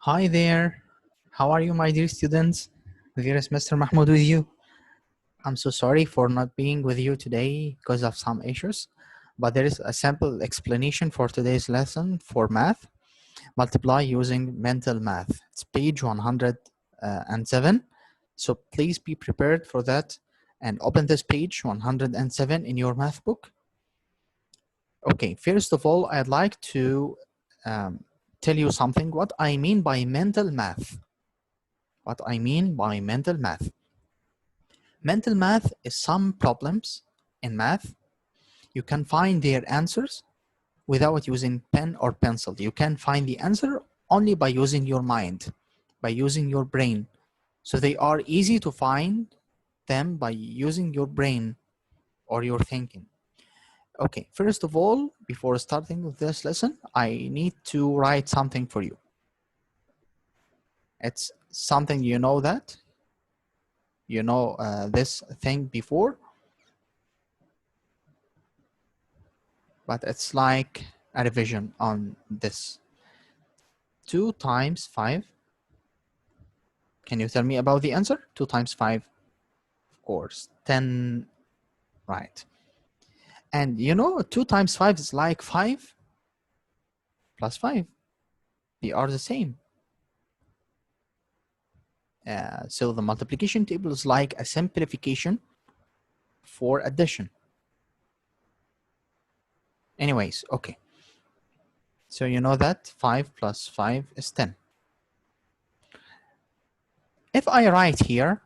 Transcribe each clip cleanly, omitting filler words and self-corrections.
Hi there. How are you, my dear students? Here is Mr. Mahmoud with you. I'm so sorry for not being with you today because of some issues, but there is a simple explanation for today's lesson for math. Multiply using mental math. It's page 107. So please be prepared for that and open this page 107 in your math book. Okay, first of all, I'd like to tell you something what I mean by mental math. What I mean by mental math. Mental math is some problems in math. You can find their answers without using pen or pencil. You can find the answer only by using your mind, by using your brain. So they are easy to find them by using your brain or your thinking. Okay, first of all, before starting with this lesson, I need to write something for you. It's something you know that. You know this thing before, but it's like a revision on this. 2 times 5. Can you tell me about the answer? 2 times 5, of course, 10, right. And you know, 2 times 5 is like 5 plus 5. They are the same. So the multiplication table is like a simplification for addition. Anyways, okay. So you know that 5 plus 5 is 10. If I write here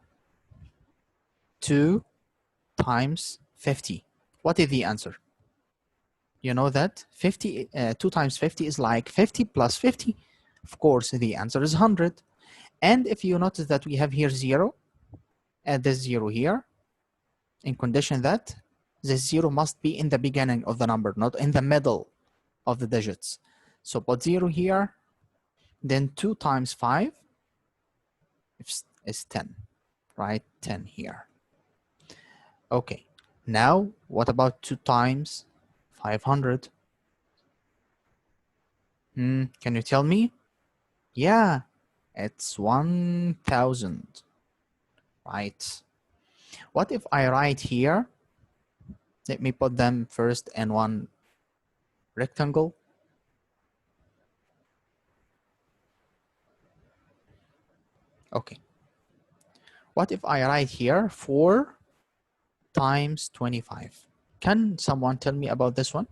2 times 50, what is the answer? You know that 50, 2 times 50 is like 50 plus 50. Of course, the answer is 100. And if you notice that we have here 0, add this 0 here, in condition that this 0 must be in the beginning of the number, not in the middle of the digits. So put 0 here, then 2 times 5 is 10, right? 10 here. Okay, now what about 2 times 500? Can you tell me? Yeah, it's 1000, right? What if I write here, let me put them first in one rectangle. Okay. What if I write here 4 times 25? Can someone tell me about this one?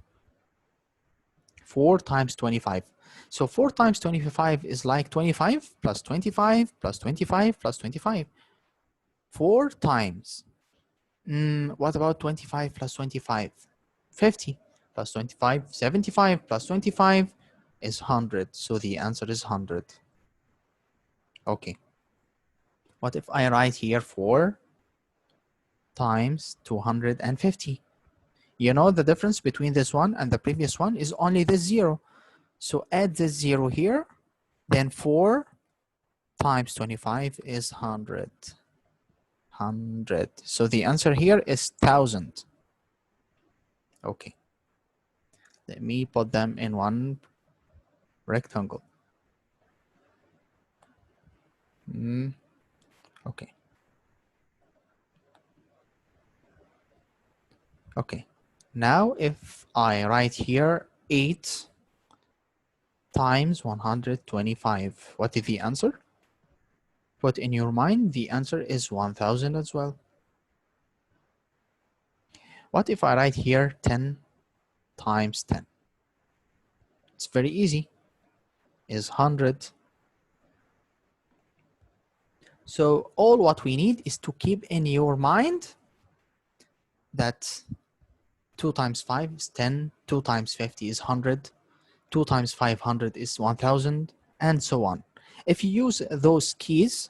4 times 25. So 4 times 25 is like 25 plus 25 plus 25 plus 25. 4 times. What about 25 plus 25? 50 plus 25, 75 plus 25 is 100. So the answer is 100. Okay. What if I write here 4 times 250? You know the difference between this one and the previous one is only this 0. So add this 0 here, then 4 times 25 is 100. 100. So the answer here is 1000. Okay. Let me put them in one rectangle. Okay. Okay. Now if I write here 8 times 125, what is the answer? Put in your mind, the answer is 1000 as well. What if I write here 10 times 10? It's very easy. Is 100. So all what we need is to keep in your mind that 2 times 5 is 10, 2 times 50 is 100, 2 times 500 is 1000, and so on. If you use those keys,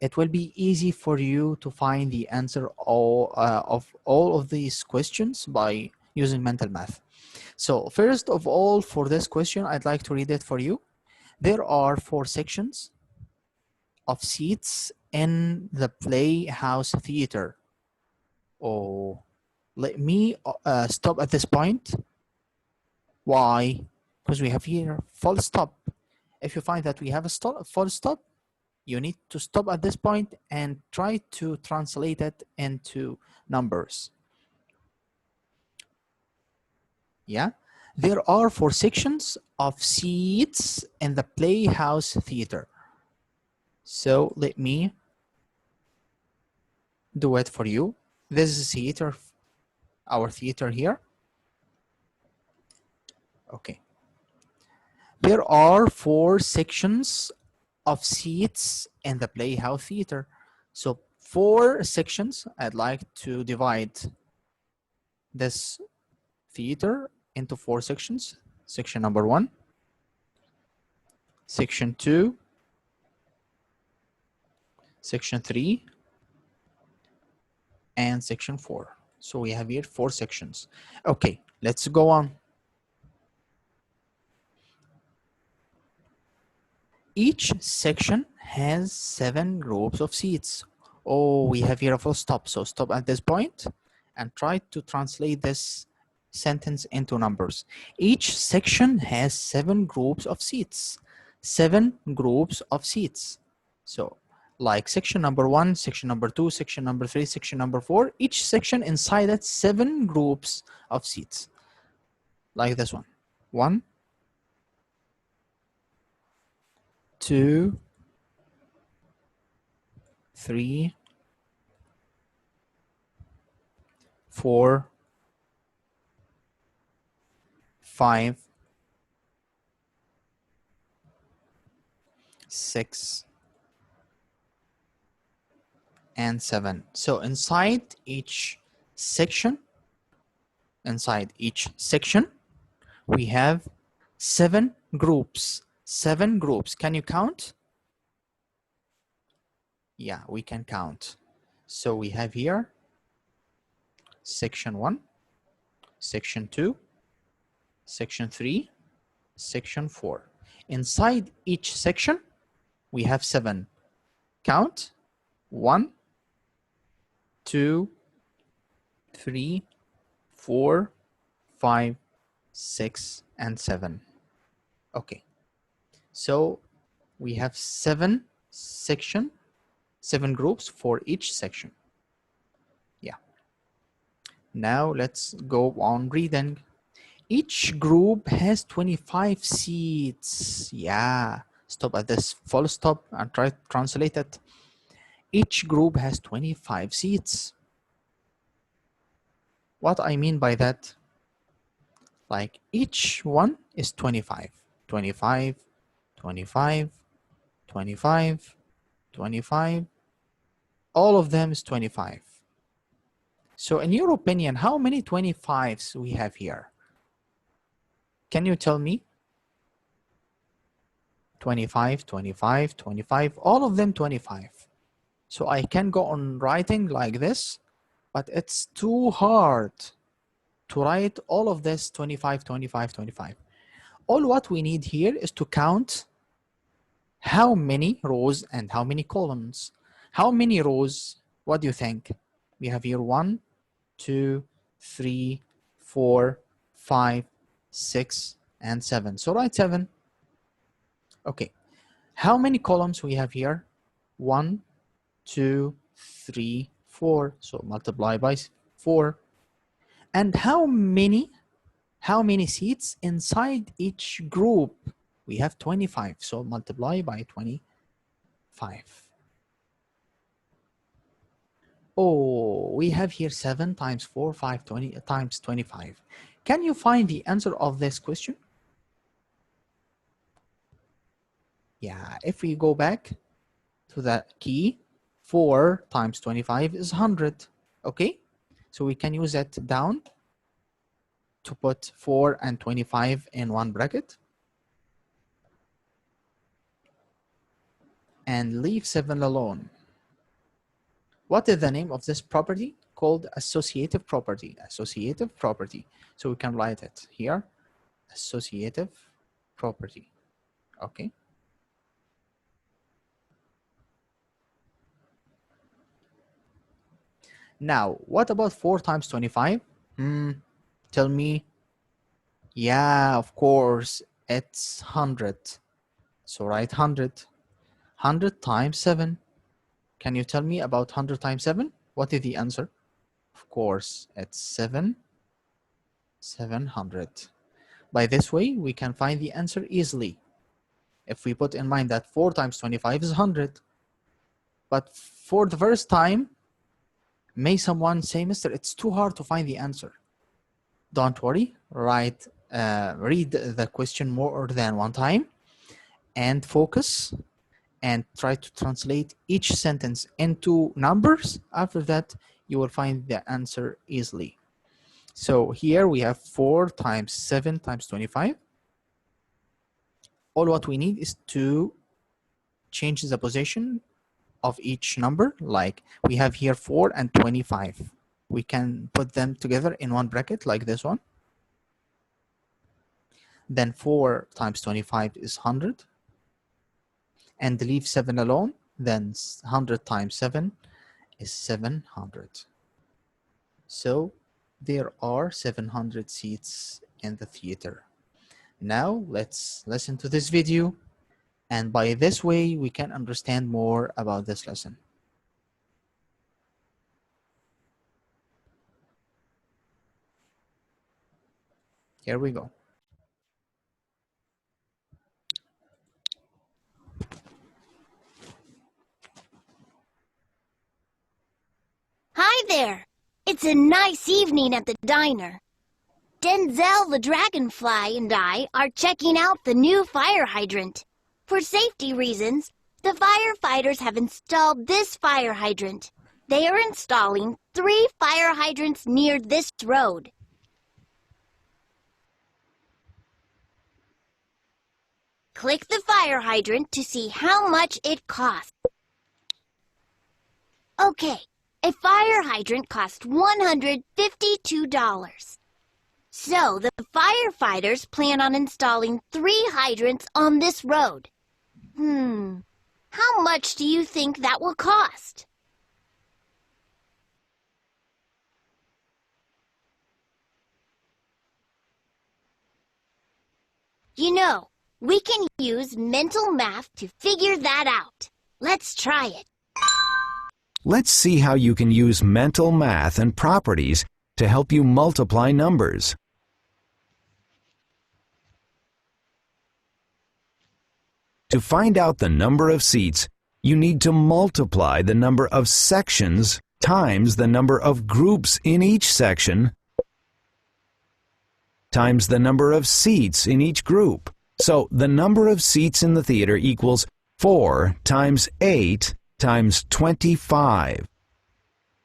it will be easy for you to find the answer of all of these questions by using mental math. So first of all, for this question, I'd like to read it for you. There are 4 sections of seats in the Playhouse Theater. Oh, let me stop at this point. Why? Because we have here full stop. If you find that we have a full stop, you need to stop at this point and try to translate it into numbers. Yeah, there are 4 sections of seats in the Playhouse Theater. So let me do it for you. This is theater, our theater here. Okay. There are 4 sections of seats in the Playhouse Theater. So 4 sections. I'd like to divide this theater into 4 sections. Section number 1, section 2, section 3, and section 4. So we have here 4 sections. Okay, let's go on. Each section has 7 groups of seats. Oh, we have here a full stop. So stop at this point and try to translate this sentence into numbers. Each section has 7 groups of seats. 7 groups of seats. So like section number 1, section number 2, section number 3, section number 4, each section inside it 7 groups of seats. Like this one. 1, 2, 3, 4, 5, 6, and 7. So inside each section, we have 7 groups. 7 groups. Can you count? Yeah, we can count. So we have here section 1, section 2, section 3, section 4. Inside each section, we have 7. Count. 1, 2, 3, 4, 5, 6, and 7. Okay. So we have 7 groups for each section. Yeah. Now let's go on reading. Each group has 25 seats. Yeah. Stop at this full stop and try to translate it. Each group has 25 seats. What I mean by that, like each one is 25, 25, 25, 25, 25. All of them is 25. So in your opinion, how many 25s we have here? Can you tell me? 25, 25, 25, all of them 25. So I can go on writing like this, but it's too hard to write all of this 25, 25, 25. All what we need here is to count how many rows and how many columns. How many rows? What do you think? We have here 1, 2, 3, 4, 5, 6, and 7. So write 7. Okay. How many columns we have here? 1, 2, 3, 4. So multiply by 4. And how many seats inside each group? We have 25. So multiply by 25. Oh, we have here 7 times 4, 5, 20 times 25. Can you find the answer of this question? Yeah, if we go back to that key, 4 times 25 is 100. Okay, so we can use it down to put 4 and 25 in one bracket and leave 7 alone. What is the name of this property? Called associative property. Associative property. So we can write it here. Associative property. Okay. Now, what about 4 times 25? Tell me. Yeah, of course, it's 100. So write 100. 100 times 7. Can you tell me about 100 times 7? What is the answer? Of course, it's 700. By this way, we can find the answer easily. If we put in mind that 4 times 25 is 100. But for the first time, may someone say, Mister, it's too hard to find the answer. Don't worry, read the question more than one time and focus and try to translate each sentence into numbers. After that, you will find the answer easily. So here we have 4 times 7 times 25. All what we need is to change the position of each number. Like we have here 4 and 25. We can put them together in one bracket like this one. Then 4 times 25 is 100. And leave 7 alone. Then 100 times 7 is 700. So there are 700 seats in the theater. Now let's listen to this video, and by this way we can understand more about this lesson. Here we go. Hi there! It's a nice evening at the diner. Denzel the Dragonfly and I are checking out the new fire hydrant. For safety reasons, the firefighters have installed this fire hydrant. They are installing 3 fire hydrants near this road. Click the fire hydrant to see how much it costs. Okay, a fire hydrant costs $152. So the firefighters plan on installing 3 hydrants on this road. How much do you think that will cost? You know, we can use mental math to figure that out. Let's try it. Let's see how you can use mental math and properties to help you multiply numbers. To find out the number of seats, you need to multiply the number of sections times the number of groups in each section times the number of seats in each group. So the number of seats in the theater equals 4 times 8 times 25.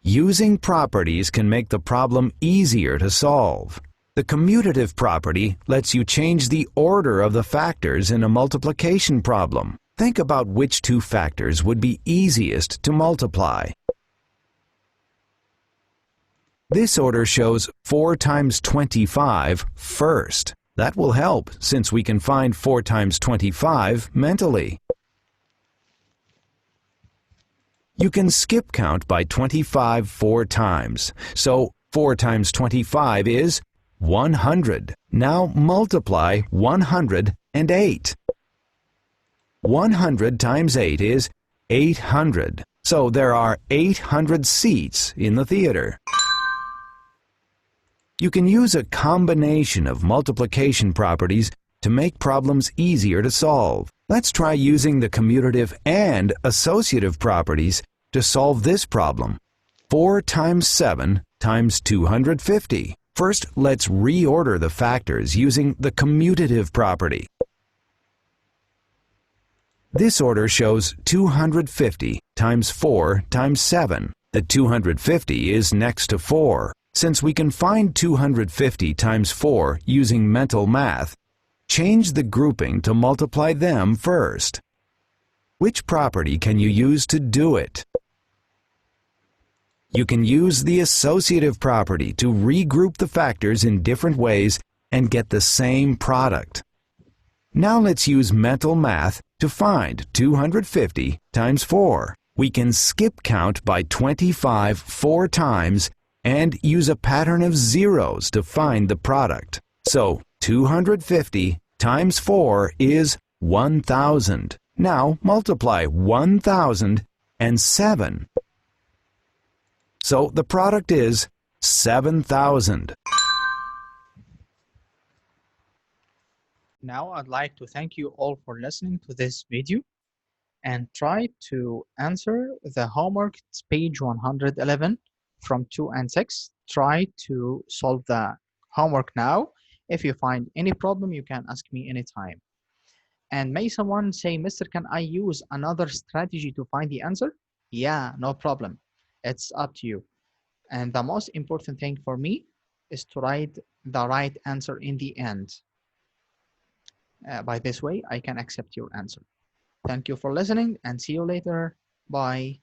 Using properties can make the problem easier to solve. The commutative property lets you change the order of the factors in a multiplication problem. Think about which 2 factors would be easiest to multiply. This order shows 4 times 25 first. That will help since we can find 4 times 25 mentally. You can skip count by 25 4 times. So 4 times 25 is 100. Now multiply 100 and 8. 100 times 8 is 800. So there are 800 seats in the theater. You can use a combination of multiplication properties to make problems easier to solve. Let's try using the commutative and associative properties to solve this problem. 4 times 7 times 250. First, let's reorder the factors using the commutative property. This order shows 250 times 4 times 7. The 250 is next to 4. Since we can find 250 times 4 using mental math, change the grouping to multiply them first. Which property can you use to do it? You can use the associative property to regroup the factors in different ways and get the same product. Now let's use mental math to find 250 times 4. We can skip count by 25 4 times and use a pattern of zeros to find the product. So 250 times 4 is 1,000. Now multiply 1,000 and 7. So the product is 7,000. Now I'd like to thank you all for listening to this video and try to answer the homework. It's page 111 from 2 and 6. Try to solve the homework now. If you find any problem, you can ask me anytime. And may someone say, Mr. Can I use another strategy to find the answer? Yeah, no problem. It's up to you. And the most important thing for me is to write the right answer in the end. By this way, I can accept your answer. Thank you for listening and see you later. Bye.